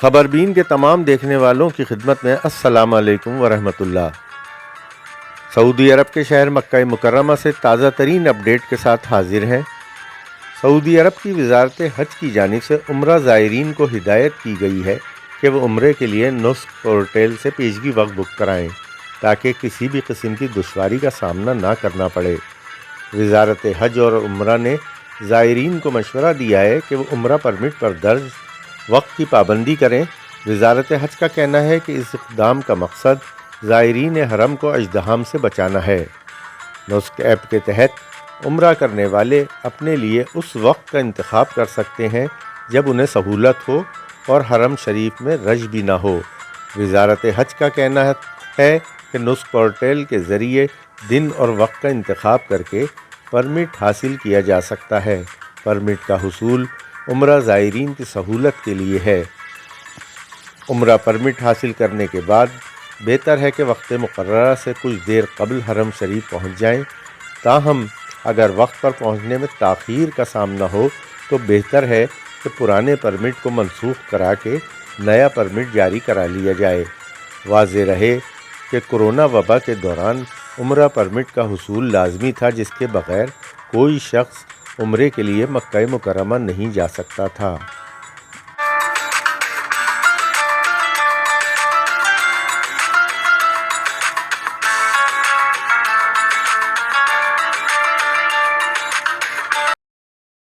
خبربین کے تمام دیکھنے والوں کی خدمت میں السلام علیکم ورحمۃ اللہ۔ سعودی عرب کے شہر مکہ مکرمہ سے تازہ ترین اپڈیٹ کے ساتھ حاضر ہیں۔ سعودی عرب کی وزارت حج کی جانب سے عمرہ زائرین کو ہدایت کی گئی ہے کہ وہ عمرے کے لیے نسک پورٹل سے پیشگی وقت بک کرائیں تاکہ کسی بھی قسم کی دشواری کا سامنا نہ کرنا پڑے۔ وزارت حج اور عمرہ نے زائرین کو مشورہ دیا ہے کہ وہ عمرہ پرمٹ پر درج وقت کی پابندی کریں۔ وزارت حج کا کہنا ہے کہ اس اقدام کا مقصد زائرین حرم کو اژدہام سے بچانا ہے۔ نسک ایپ کے تحت عمرہ کرنے والے اپنے لیے اس وقت کا انتخاب کر سکتے ہیں جب انہیں سہولت ہو اور حرم شریف میں رش بھی نہ ہو۔ وزارت حج کا کہنا ہے کہ نسک پورٹل کے ذریعے دن اور وقت کا انتخاب کر کے پرمٹ حاصل کیا جا سکتا ہے۔ پرمٹ کا حصول عمرہ زائرین کی سہولت کے لیے ہے۔ عمرہ پرمٹ حاصل کرنے کے بعد بہتر ہے کہ وقت مقررہ سے کچھ دیر قبل حرم شریف پہنچ جائیں۔ تاہم اگر وقت پر پہنچنے میں تاخیر کا سامنا ہو تو بہتر ہے کہ پرانے پرمٹ کو منسوخ کرا کے نیا پرمٹ جاری کرا لیا جائے۔ واضح رہے کہ کورونا وبا کے دوران عمرہ پرمٹ کا حصول لازمی تھا، جس کے بغیر کوئی شخص عمرے کے لیے مکہ مکرمہ نہیں جا سکتا تھا۔